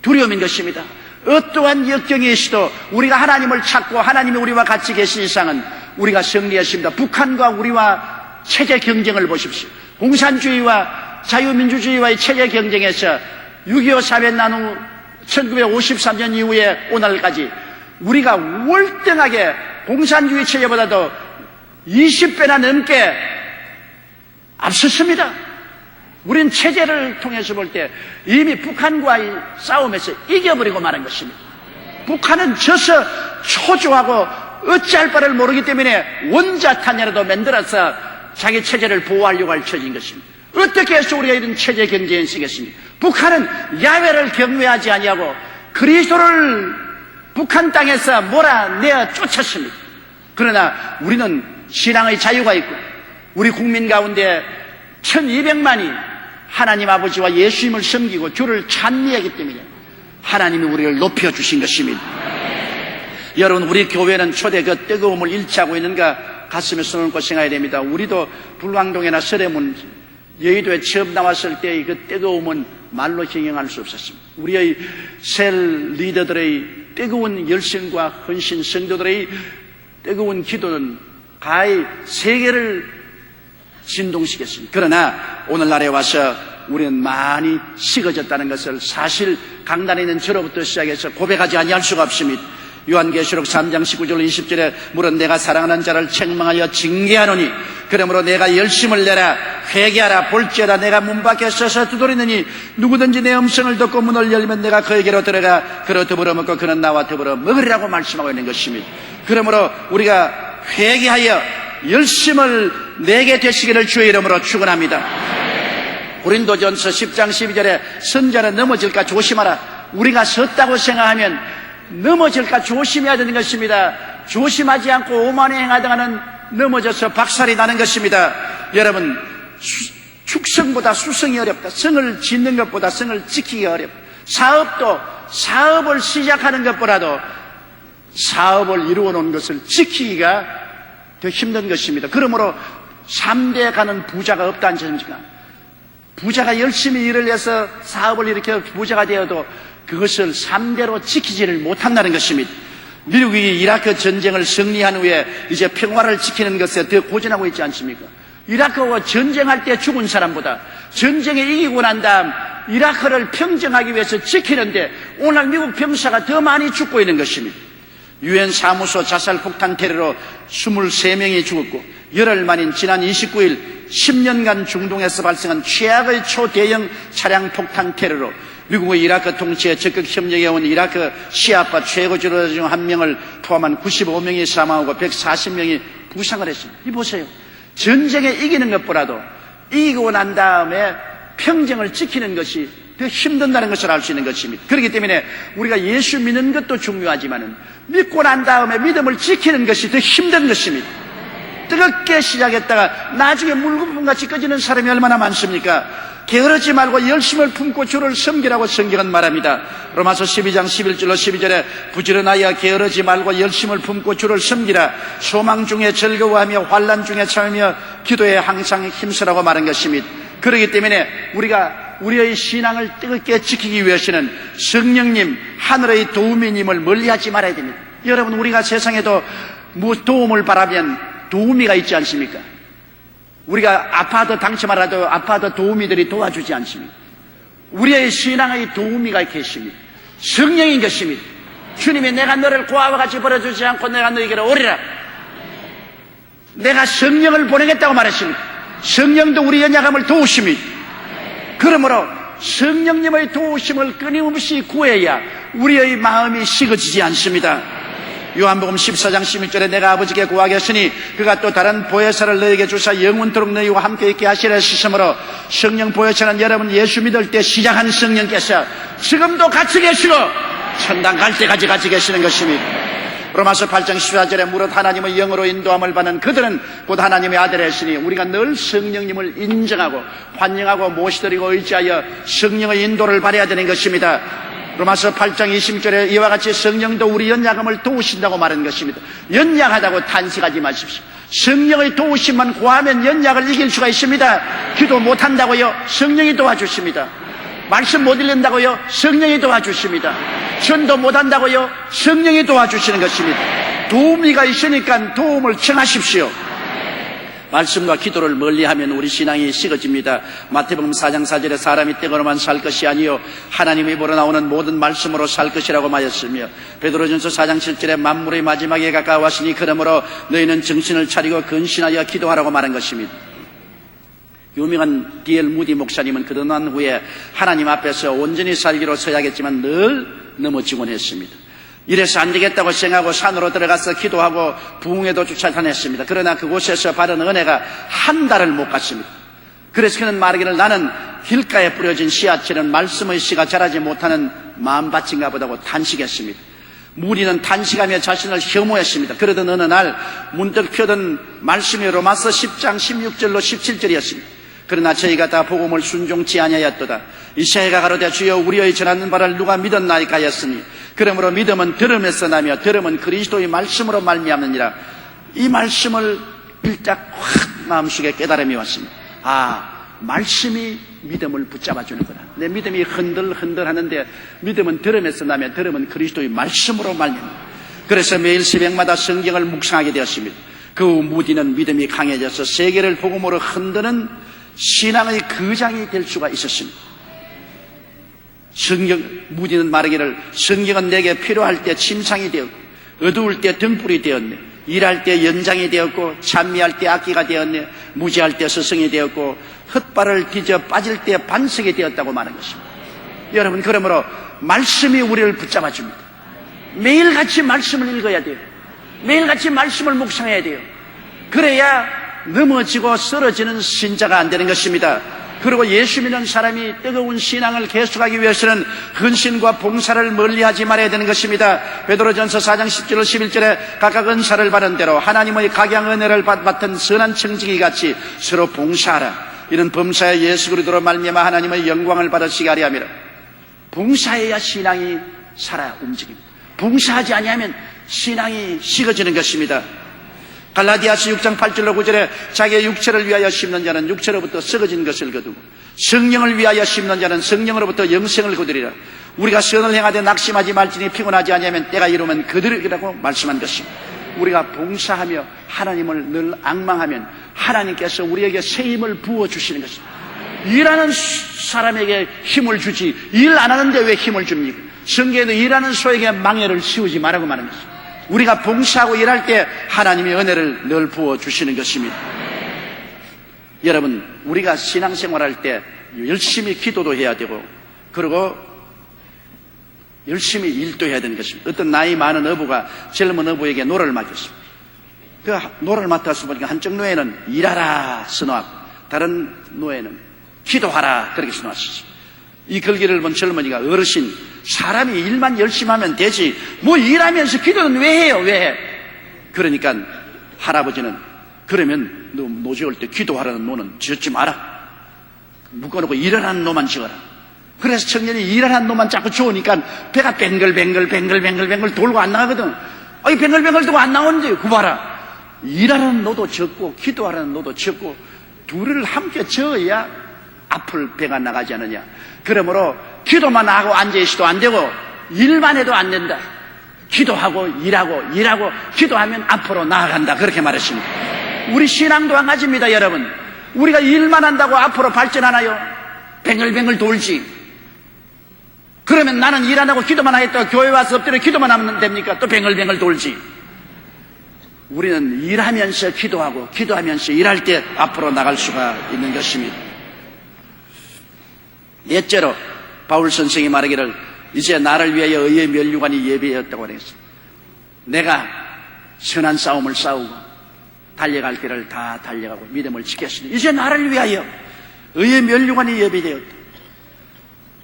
두려움인 것입니다. 어떠한 역경이 있어도 우리가 하나님을 찾고 하나님이 우리와 같이 계신 이상은 우리가 승리했습니다. 북한과 우리와 체제 경쟁을 보십시오. 공산주의와 자유민주주의와의 체제 경쟁에서 6.25 사변 난 후 1953년 이후에 오늘까지 우리가 월등하게 공산주의 체제보다도 20배나 넘게 앞섰습니다. 우린 체제를 통해서 볼 때 이미 북한과의 싸움에서 이겨버리고 말한 것입니다. 북한은 져서 초조하고 어찌할 바를 모르기 때문에 원자탄이라도 만들어서 자기 체제를 보호하려고 할 처지인 것입니다. 어떻게 해서 우리가 이런 체제 경쟁에 서겠습니까? 북한은 야훼를 경외하지 아니하고 그리스도를 북한 땅에서 몰아내어 쫓았습니다. 그러나 우리는 신앙의 자유가 있고 우리 국민 가운데 1200만이 하나님 아버지와 예수님을 섬기고 주를 찬미하기 때문에 하나님이 우리를 높여주신 것입니다. 여러분, 우리 교회는 초대 그 뜨거움을 잃지 하고 있는가 가슴에 손을 얹고 생각해야 됩니다. 우리도 불광동이나 서대문, 여의도에 처음 나왔을 때의 그 뜨거움은 말로 형용할 수 없었습니다. 우리의 셀 리더들의 뜨거운 열심과 헌신, 성도들의 뜨거운 기도는 가히 세계를 진동시켰습니다. 그러나 오늘날에 와서 우리는 많이 식어졌다는 것을 사실 강단에 있는 저로부터 시작해서 고백하지 아니할 수가 없습니다. 요한계시록 3장 19절 20절에 물은 내가 사랑하는 자를 책망하여 징계하노니 그러므로 내가 열심을 내라 회개하라 볼지어다 내가 문 밖에 서서 두드리느니 누구든지 내 음성을 듣고 문을 열면 내가 그에게로 들어가 그로 더불어 먹고 그는 나와 더불어 먹으리라고 말씀하고 있는 것입니다. 그러므로 우리가 회개하여 열심을 내게 되시기를 주의 이름으로 축원합니다. 고린도전서 10장 12절에 선자는 넘어질까 조심하라. 우리가 섰다고 생각하면 넘어질까 조심해야 되는 것입니다. 조심하지 않고 오만에 행하다가는 넘어져서 박살이 나는 것입니다. 여러분, 축성보다 수성이 어렵다. 성을 짓는 것보다 성을 지키기가 어렵다. 사업도 사업을 시작하는 것보다도 사업을 이루어 놓은 것을 지키기가 더 힘든 것입니다. 그러므로 3대 가는 부자가 없다는 점입니다. 부자가 열심히 일을 해서 사업을 일으켜 부자가 되어도 그것을 3대로 지키지를 못한다는 것입니다. 미국이 이라크 전쟁을 승리한 후에 이제 평화를 지키는 것에 더 고전하고 있지 않습니까? 이라크와 전쟁할 때 죽은 사람보다 전쟁에 이기고 난 다음 이라크를 평정하기 위해서 지키는데 오늘 미국 병사가 더 많이 죽고 있는 것입니다. 유엔 사무소 자살 폭탄 테러로 23명이 죽었고 열흘 만인 지난 29일 10년간 중동에서 발생한 최악의 초대형 차량 폭탄 테러로 미국의 이라크 통치에 적극 협력해온 이라크 시아파 최고 지도자 중 한 명을 포함한 95명이 사망하고 140명이 부상을 했습니다. 이 보세요. 전쟁에 이기는 것보다도 이기고 난 다음에 평정을 지키는 것이 더 힘든다는 것을 알 수 있는 것입니다. 그렇기 때문에 우리가 예수 믿는 것도 중요하지만은 믿고 난 다음에 믿음을 지키는 것이 더 힘든 것입니다. 뜨겁게 시작했다가 나중에 물거품같이 꺼지는 사람이 얼마나 많습니까? 게으르지 말고 열심을 품고 주를 섬기라고 성경은 말합니다. 로마서 12장 11절로 12절에 부지런하여 게으르지 말고 열심을 품고 주를 섬기라. 소망 중에 즐거워하며 환난 중에 참으며 기도에 항상 힘쓰라고 말한 것입니다. 그렇기 때문에 우리가 우리의 신앙을 뜨겁게 지키기 위해서는 성령님, 하늘의 도우미님을 멀리하지 말아야 됩니다. 여러분, 우리가 세상에도 도움을 바라면 도우미가 있지 않습니까? 우리가 아파도 당첨하라도 아파도 도우미들이 도와주지 않습니까? 우리의 신앙의 도우미가 계십니다. 성령인 것입니다. 주님이 내가 너를 고아와 같이 버려주지 않고 내가 너에게로 오리라. 내가 성령을 보내겠다고 말했습니다. 성령도 우리 연약함을 도우십니다. 그러므로 성령님의 도우심을 끊임없이 구해야 우리의 마음이 식어지지 않습니다. 요한복음 14장 16절에 내가 아버지께 구하겠으니 그가 또 다른 보혜사를 너에게 주사 영원토록 너희와 함께 있게 하시라 하심으로, 성령 보혜사는 여러분 예수 믿을 때 시작한 성령께서 지금도 같이 계시고 천당 갈 때까지 같이 계시는 것입니다. 로마서 8장 14절에 무릇 하나님의 영으로 인도함을 받는 그들은 곧 하나님의 아들이시니, 우리가 늘 성령님을 인정하고 환영하고 모시드리고 의지하여 성령의 인도를 받아야 되는 것입니다. 로마서 8장 20절에 이와 같이 성령도 우리 연약함을 도우신다고 말한 것입니다. 연약하다고 탄식하지 마십시오. 성령의 도우심만 구하면 연약을 이길 수가 있습니다. 기도 못한다고요? 성령이 도와주십니다. 말씀 못 읽는다고요? 성령이 도와주십니다. 전도 못한다고요? 성령이 도와주시는 것입니다. 도우미가 있으니까 도움을 청하십시오. 말씀과 기도를 멀리하면 우리 신앙이 식어집니다. 마태복음 4장 4절에 사람이 떡으로만 살 것이 아니요 하나님이 불어나오는 모든 말씀으로 살 것이라고 말했으며, 베드로전서 4장 7절에 만물의 마지막에 가까웠으니 그러므로 너희는 정신을 차리고 근신하여 기도하라고 말한 것입니다. 유명한 D.L. 무디 목사님은 그러난 후에 하나님 앞에서 온전히 살기로 서야겠지만 늘 넘어지곤 했습니다. 이래서 안 되겠다고 생각하고 산으로 들어가서 기도하고 부흥회도 주차 다녔습니다. 그러나 그곳에서 받은 은혜가 한 달을 못 갔습니다. 그래서 그는 말하기를, 나는 길가에 뿌려진 씨앗처럼 말씀의 씨가 자라지 못하는 마음밭인가 보다고 탄식했습니다. 무리는 탄식하며 자신을 혐오했습니다. 그러던 어느 날 문득 펴던 말씀이 로마서 10장 16절로 17절이었습니다. 그러나 저희가 다 복음을 순종치 아니하였도다. 이사야가 가로되 주여 우리의 전하는 바를 누가 믿었나이까 하였으니, 그러므로 믿음은 들음에서 나며 들음은 그리스도의 말씀으로 말미암느니라. 이 말씀을 일딱 확 마음속에 깨달음이 왔습니다. 말씀이 믿음을 붙잡아주는구나. 내 믿음이 흔들흔들 하는데 믿음은 들음에서 나며 들음은 그리스도의 말씀으로 말미암느니라. 그래서 매일 새벽마다 성경을 묵상하게 되었습니다. 그 후 무디는 믿음이 강해져서 세계를 복음으로 흔드는 신앙의 거장이 될 수가 있었습니다. 무디는 말하기를, 성경은 내게 필요할 때 침상이 되었고 어두울 때 등불이 되었네. 일할 때 연장이 되었고 찬미할 때 악기가 되었네. 무지할 때 스승이 되었고 헛발을 뒤져 빠질 때 반석이 되었다고 말한 것입니다. 여러분, 그러므로 말씀이 우리를 붙잡아 줍니다. 매일같이 말씀을 읽어야 돼요. 매일같이 말씀을 묵상해야 돼요. 그래야 넘어지고 쓰러지는 신자가 안 되는 것입니다. 그리고 예수 믿는 사람이 뜨거운 신앙을 계속하기 위해서는 헌신과 봉사를 멀리하지 말아야 되는 것입니다. 베드로전서 4장 10절 11절에 각각 은사를 받은 대로 하나님의 각양 은혜를 받은 선한 청지기 같이 서로 봉사하라. 이는 범사에 예수 그리스도로 말미암아 하나님의 영광을 받으시게 하려 함이라. 봉사해야 신앙이 살아 움직입니다. 봉사하지 아니하면 신앙이 식어지는 것입니다. 갈라디아서 6장 8절로 9절에 자기의 육체를 위하여 심는 자는 육체로부터 썩어진 것을 거두고 성령을 위하여 심는 자는 성령으로부터 영생을 거두리라. 우리가 선을 행하되 낙심하지 말지니 피곤하지 아니하면 때가 이르면 그들이라고 말씀한 것입니다. 우리가 봉사하며 하나님을 늘 앙망하면 하나님께서 우리에게 새 힘을 부어주시는 것입니다. 일하는 사람에게 힘을 주지 일 안 하는데 왜 힘을 줍니까? 성경에도 일하는 소에게 망해를 씌우지 말라고 말하는 것입니다. 우리가 봉사하고 일할 때 하나님의 은혜를 늘 부어주시는 것입니다. 여러분, 우리가 신앙생활할 때 열심히 기도도 해야 되고 그리고 열심히 일도 해야 되는 것입니다. 어떤 나이 많은 어부가 젊은 어부에게 노를 맡겼습니다. 그 노를 맡아서 보니까 한쪽 노예는 일하라 선호하고 다른 노예는 기도하라 그렇게 선호하셨습니다. 이 글귀를 본 젊은이가, 어르신, 사람이 일만 열심히 하면 되지 뭐 일하면서 기도는 왜 해요? 왜 해? 그러니까 할아버지는, 그러면 너 노지올 때 기도하라는 노는 지었지 마라. 묶어놓고 일하라는 노만 지어라. 그래서 청년이 일하라는 노만 자꾸 지으니까 배가 뱅글뱅글 돌고 안 나가거든. 이 뱅글뱅글 돌고 안 나오는데 그 봐라. 일하라는 노도 적고 기도하라는 노도 적고 둘을 함께 저어야 앞을 배가 나가지 않느냐. 그러므로 기도만 하고 앉아있어도 안 되고 일만 해도 안 된다. 기도하고 일하고 기도하면 앞으로 나아간다. 그렇게 말했습니다. 우리 신앙도 한 가지입니다, 여러분. 우리가 일만 한다고 앞으로 발전하나요? 뱅글뱅글 돌지. 그러면 나는 일 안 하고 기도만 하겠다고 교회 와서 엎드려 기도만 하면 됩니까? 또 뱅글뱅글 돌지. 우리는 일하면서 기도하고 기도하면서 일할 때 앞으로 나갈 수가 있는 것입니다. 넷째로 바울 선생이 말하기를 이제 나를 위하여 의의 면류관이 예비되었다고 하겠습니다. 내가 선한 싸움을 싸우고 달려갈 길을 다 달려가고 믿음을 지켰으니 이제 나를 위하여 의의 면류관이 예비되었다.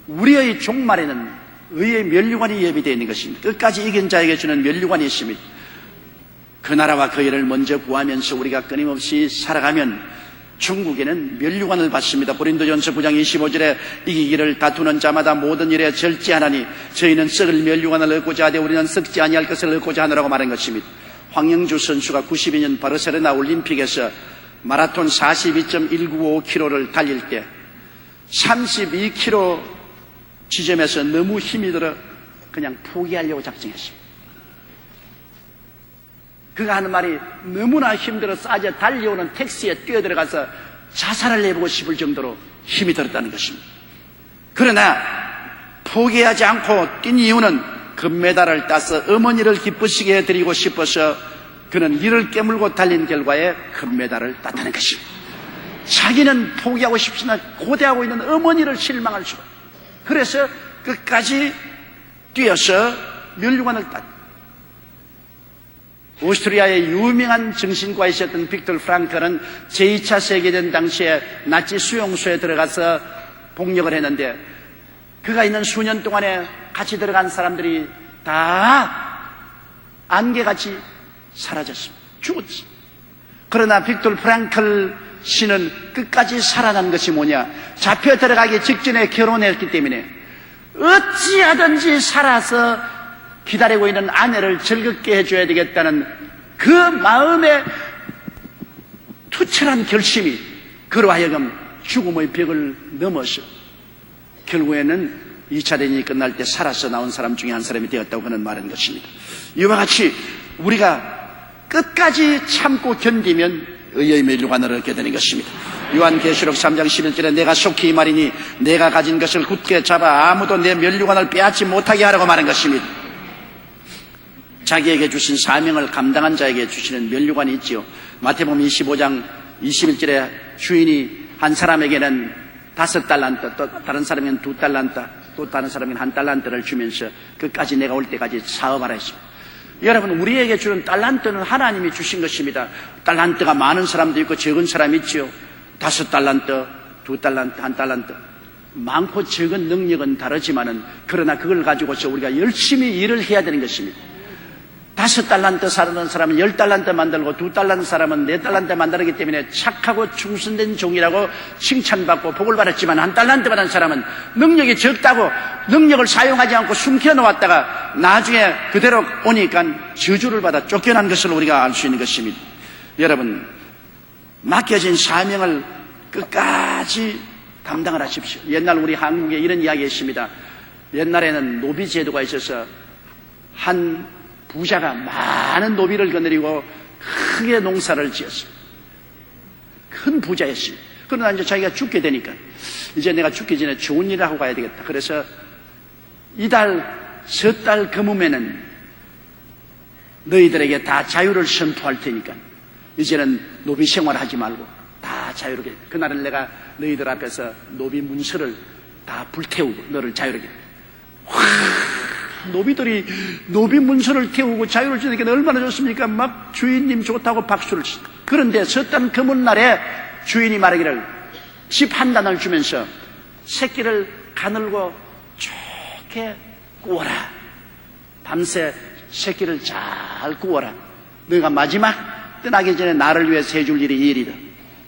우리의 종말에는 의의 면류관이 예비되어 있는 것입니다. 끝까지 이긴 자에게 주는 면류관이 있습니다. 그 나라와 그 일을 먼저 구하면서 우리가 끊임없이 살아가면 천국에는 면류관을 받습니다. 고린도전서 9장 25절에 이기기를 다투는 자마다 모든 일에 절제하나니 저희는 썩을 면류관을 얻고자 하되 우리는 썩지 아니할 것을 얻고자 하느라고 말한 것입니다. 황영주 선수가 92년 바르셀로나 올림픽에서 마라톤 42.195km를 달릴 때 32km 지점에서 너무 힘이 들어 그냥 포기하려고 작정했습니다. 그가 하는 말이 너무나 힘들어 싸져 달려오는 택시에 뛰어들어가서 자살을 해보고 싶을 정도로 힘이 들었다는 것입니다. 그러나 포기하지 않고 뛴 이유는 금메달을 따서 어머니를 기쁘시게 해드리고 싶어서 그는 이를 깨물고 달린 결과에 금메달을 땄다는 것입니다. 자기는 포기하고 싶으나 고대하고 있는 어머니를 실망할 수가. 그래서 끝까지 뛰어서 면류관을 땄다. 오스트리아의 유명한 정신과에 있었던 빅터 프랑클은 제2차 세계대전 당시에 나치 수용소에 들어가서 복역을 했는데 그가 있는 수년 동안에 같이 들어간 사람들이 다 안개같이 사라졌습니다. 죽었지. 그러나 빅터 프랑클 씨는 끝까지 살아난 것이 뭐냐? 잡혀 들어가기 직전에 결혼했기 때문에 어찌하든지 살아서 기다리고 있는 아내를 즐겁게 해줘야 되겠다는 그 마음의 투철한 결심이 그로 하여금 죽음의 벽을 넘어서 결국에는 2차 대전이 끝날 때 살아서 나온 사람 중에 한 사람이 되었다고 그는 말한 것입니다. 이와 같이 우리가 끝까지 참고 견디면 의의 면류관을 얻게 되는 것입니다. 요한계시록 3장 11절에 내가 속히 이 말이니 내가 가진 것을 굳게 잡아 아무도 내 면류관을 빼앗지 못하게 하라고 말한 것입니다. 자기에게 주신 사명을 감당한 자에게 주시는 면류관이 있지요. 마태복음 25장 21절에 주인이 한 사람에게는 5달란트, 또 다른 사람에게는 2달란트, 또 다른 사람에게는 1달란트를 주면서 끝까지 내가 올 때까지 사업하라 했습니다. 여러분, 우리에게 주는 달란트는 하나님이 주신 것입니다. 달란트가 많은 사람도 있고 적은 사람이 있지요. 5달란트, 2달란트, 1달란트. 많고 적은 능력은 다르지만은 그러나 그걸 가지고서 우리가 열심히 일을 해야 되는 것입니다. 5달란트 사는 사람은 10달란트 만들고 2달란트 사람은 4달란트 만들기 때문에 착하고 충성된 종이라고 칭찬받고 복을 받았지만 1달란트 받은 사람은 능력이 적다고 능력을 사용하지 않고 숨겨놓았다가 나중에 그대로 오니까 저주를 받아 쫓겨난 것을 우리가 알 수 있는 것입니다. 여러분, 맡겨진 사명을 끝까지 감당을 하십시오. 옛날 우리 한국에 이런 이야기 있습니다. 옛날에는 노비 제도가 있어서 한 부자가 많은 노비를 거느리고 크게 농사를 지었습니다. 큰 부자였습니다. 그러나 이제 자기가 죽게 되니까 이제 내가 죽기 전에 좋은 일을 하고 가야 되겠다. 그래서 이달, 섣달 금음에는 너희들에게 다 자유를 선포할 테니까 이제는 노비 생활하지 말고 다 자유롭게. 그날은 내가 너희들 앞에서 노비 문서를 다 불태우고 너를 자유롭게. 노비들이 노비 문서를 태우고 자유를 주니까 얼마나 좋습니까? 막 주인님 좋다고 박수를 치고. 그런데 섣단 금은날에 주인이 말하기를 집 한 단을 주면서 새끼를 가늘고 좋게 구워라. 밤새 새끼를 잘 구워라. 너희가 마지막 떠나기 전에 나를 위해서 해줄 일이 이 일이다.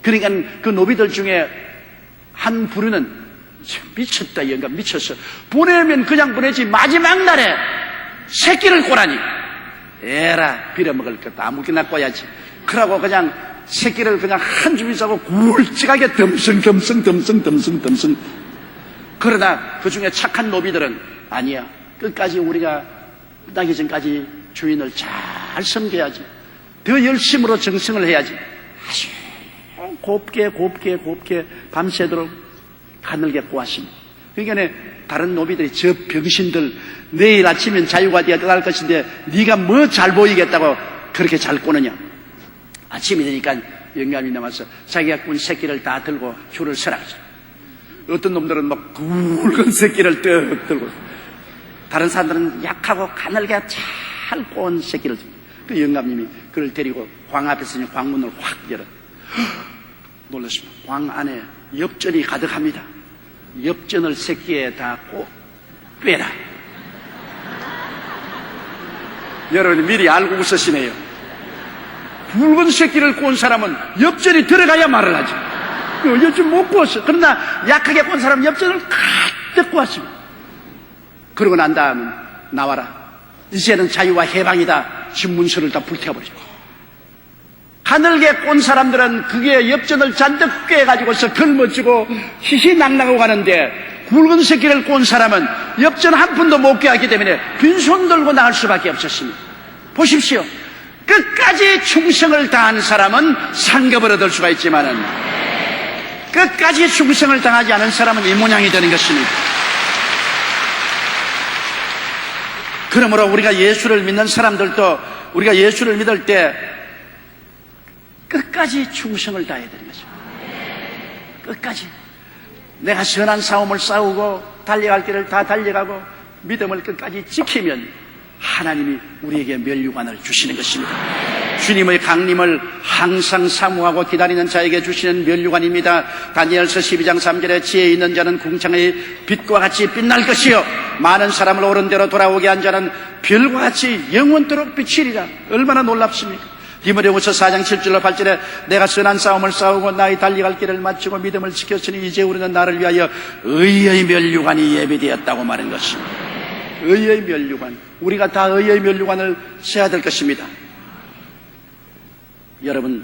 그러니까 그 노비들 중에 한 부류는 미쳤다, 영감 미쳤어. 보내면 그냥 보내지 마지막 날에 새끼를 꼬라니. 에라, 빌어먹을 것도 아무렇게나 꼬야지. 그러고 그냥 새끼를 그냥 한 줌이 싸고 굵직하게 덤승. 그러나 그 중에 착한 노비들은 아니야. 끝까지 우리가 끝나기 전까지 주인을 잘 섬겨야지. 더 열심으로 정성을 해야지. 아주 곱게 밤새도록 가늘게 구하십니다. 그러니까 다른 노비들이 저 병신들 내일 아침엔 자유가 되어 떠날 것인데 네가 뭐 잘 보이겠다고 그렇게 잘 꼬느냐. 아침이 되니까 영감이 남아서 자기가 꾼 새끼를 다 들고 줄을 서라고. 어떤 놈들은 막 굵은 새끼를 떡 들고, 다른 사람들은 약하고 가늘게 잘 꼬은 새끼를 들고, 그 영감님이 그를 데리고 광 앞에서 광문을 확 열어. 놀랐습니다. 광 안에 엽전이 가득합니다. 엽전을 새끼에 다 빼라. 여러분이 미리 알고 웃으시네요. 붉은 새끼를 꼰 사람은 엽전이 들어가야 말을 하지. 엽전 못 구웠어. 그러나 약하게 꼰 사람은 엽전을 가득 구웠습니다. 그러고 난 다음은 나와라. 이제는 자유와 해방이다. 신문서를 다 불태워버리고. 가늘게 꼰 사람들은 그게 엽전을 잔뜩 꿰가지고서 걸머지고 희희낙낙하고 가는데, 굵은 새끼를 꼰 사람은 엽전 한 푼도 못 꿰었기 때문에 빈손 들고 나갈 수밖에 없었습니다. 보십시오. 끝까지 충성을 다한 사람은 상급을 얻을 수가 있지만은 끝까지 충성을 당하지 않은 사람은 이 모양이 되는 것입니다. 그러므로 우리가 예수를 믿는 사람들도 우리가 예수를 믿을 때 끝까지 충성을 다해야 되는 것입니다. 끝까지. 내가 선한 싸움을 싸우고 달려갈 길을 다 달려가고 믿음을 끝까지 지키면 하나님이 우리에게 면류관을 주시는 것입니다. 주님의 강림을 항상 사모하고 기다리는 자에게 주시는 면류관입니다. 다니엘서 12장 3절에 지혜 있는 자는 궁창의 빛과 같이 빛날 것이요 많은 사람을 옳은 대로 돌아오게 한 자는 별과 같이 영원토록 비치리라. 얼마나 놀랍습니까? 디모데후서 4장 7절로 8절에 내가 선한 싸움을 싸우고 나의 달려갈 길을 마치고 믿음을 지켰으니 이제 우리는 나를 위하여 의의 면류관이 예비되었다고 말한 것입니다. 의의 면류관. 우리가 다 의의 면류관을 써야 될 것입니다. 여러분,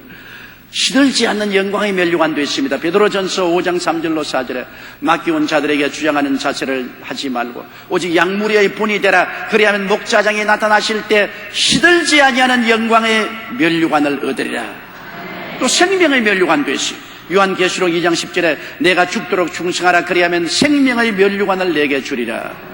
시들지 않는 영광의 면류관도 있습니다. 베드로전서 5장 3절로 4절에 맡겨온 자들에게 주장하는 자세를 하지 말고 오직 양무리의 본이 되라. 그리하면 목자장이 나타나실 때 시들지 아니하는 영광의 면류관을 얻으리라. 또 생명의 면류관도 있어요. 요한계시록 2장 10절에 내가 죽도록 충성하라. 그리하면 생명의 면류관을 내게 주리라.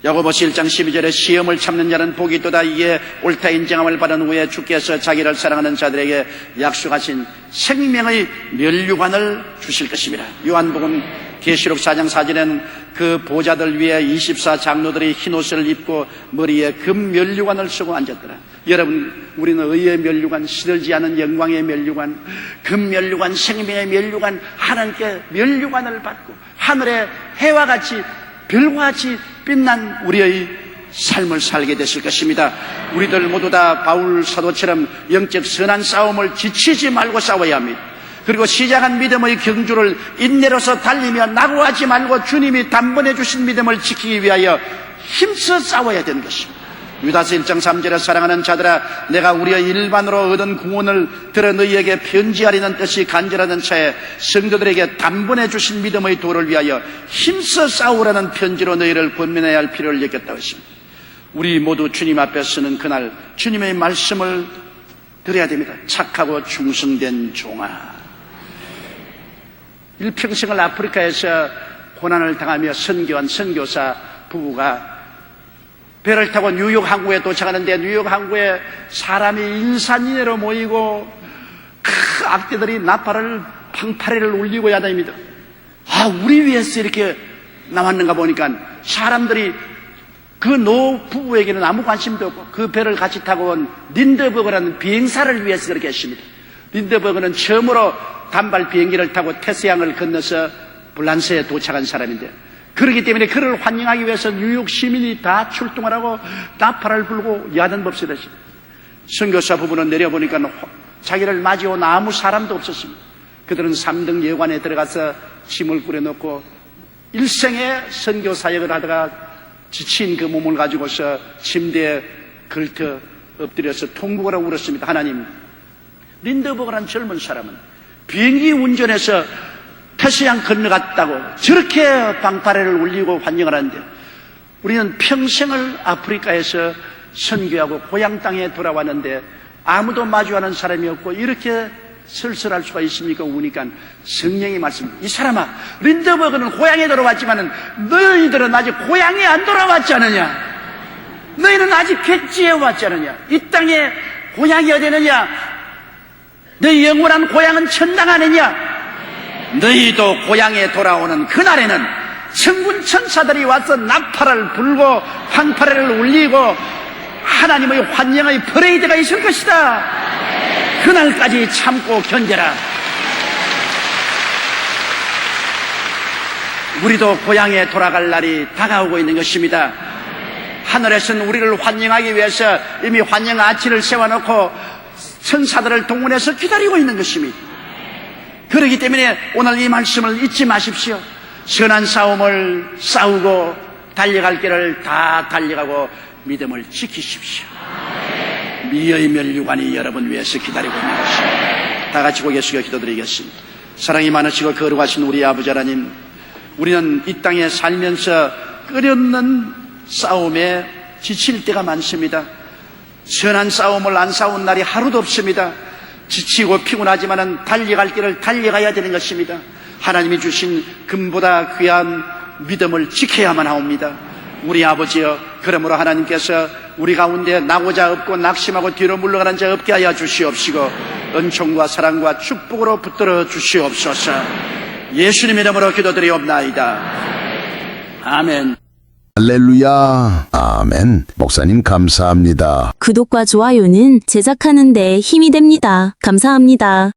야고보서 1장 12절에 시험을 참는 자는 복이 있도다. 이에 옳다 인정함을 받은 후에 주께서 자기를 사랑하는 자들에게 약속하신 생명의 면류관을 주실 것입니다. 요한복음 계시록 4장 4절에는 그 보좌들 위에 24 장로들이 흰옷을 입고 머리에 금 면류관을 쓰고 앉았더라. 여러분, 우리는 의의 면류관, 시들지 않은 영광의 면류관, 금 면류관, 생명의 면류관, 하나님께 면류관을 받고 하늘의 해와 같이 별과 같이 빛난 우리의 삶을 살게 되실 것입니다. 우리들 모두 다 바울 사도처럼 영적 선한 싸움을 지치지 말고 싸워야 합니다. 그리고 시작한 믿음의 경주를 인내로서 달리며 낙오하지 말고 주님이 단번에 주신 믿음을 지키기 위하여 힘써 싸워야 되는 것입니다. 유다서 1장 3절에 사랑하는 자들아 내가 우리의 일반으로 얻은 구원을 들어 너희에게 편지하리는 뜻이 간절하던 차에 성도들에게 단번에 주신 믿음의 도를 위하여 힘써 싸우라는 편지로 너희를 권면해야 할 필요를 느꼈다고 했습니다. 우리 모두 주님 앞에 서는 그날 주님의 말씀을 들어야 됩니다. 착하고 충성된 종아. 일평생을 아프리카에서 고난을 당하며 선교한 선교사 부부가 배를 타고 뉴욕 항구에 도착하는데 뉴욕 항구에 사람이 인산인해로 모이고 그 악대들이 나팔을 방파레를 울리고 야단입니다. 아, 우리 위해서 이렇게 나왔는가 보니까 사람들이 그 노 부부에게는 아무 관심도 없고 그 배를 같이 타고 온 린드버그라는 비행사를 위해서 그렇게 했습니다. 린드버그는 처음으로 단발 비행기를 타고 태스양을 건너서 불란서에 도착한 사람인데 그렇기 때문에 그를 환영하기 위해서 뉴욕 시민이 다 출동하라고 나팔을 불고 야단법석을 했습니다. 선교사 부부는 내려보니까 자기를 맞이온 아무 사람도 없었습니다. 그들은 3등 여관에 들어가서 짐을 꾸려놓고 일생의 선교 사역을 하다가 지친 그 몸을 가지고서 침대에 걸터 엎드려서 통곡을 하고 울었습니다. 하나님, 린드버그라는 젊은 사람은 비행기 운전해서 태시양 건너갔다고 저렇게 방파레를 울리고 환영을 하는데 우리는 평생을 아프리카에서 선교하고 고향 땅에 돌아왔는데 아무도 마주하는 사람이 없고 이렇게 설설할 수가 있습니까? 우니까 성령이 말씀, 이 사람아, 린더버그는 고향에 돌아왔지만은 너희들은 아직 고향에 안 돌아왔지 않느냐? 너희는 아직 객지에 왔지 않느냐? 이 땅에 고향이 어디느냐? 너희 영원한 고향은 천당 아니냐? 너희도 고향에 돌아오는 그날에는 천군 천사들이 와서 나팔을 불고 황파래를 울리고 하나님의 환영의 퍼레이드가 있을 것이다. 그날까지 참고 견뎌라. 우리도 고향에 돌아갈 날이 다가오고 있는 것입니다. 하늘에서는 우리를 환영하기 위해서 이미 환영 아치를 세워놓고 천사들을 동원해서 기다리고 있는 것입니다. 그렇기 때문에 오늘 이 말씀을 잊지 마십시오. 선한 싸움을 싸우고 달려갈 길을 다 달려가고 믿음을 지키십시오. 미의 멸류관이 여러분 위해서 기다리고 있는 것입니다. 다 같이 고개 숙여 기도드리겠습니다. 사랑이 많으시고 거룩하신 우리 아버지 하나님, 우리는 이 땅에 살면서 끝없는 싸움에 지칠 때가 많습니다. 선한 싸움을 안 싸운 날이 하루도 없습니다. 지치고 피곤하지만은 달려갈 길을 달려가야 되는 것입니다. 하나님이 주신 금보다 귀한 믿음을 지켜야만 하옵니다. 우리 아버지여, 그러므로 하나님께서 우리 가운데 나고자 없고 낙심하고 뒤로 물러가는 자 없게 하여 주시옵시고 은총과 사랑과 축복으로 붙들어 주시옵소서. 예수님의 이름으로 기도드리옵나이다. 아멘. 할렐루야. 아멘. 목사님 감사합니다. 구독과 좋아요는 제작하는 데 힘이 됩니다. 감사합니다.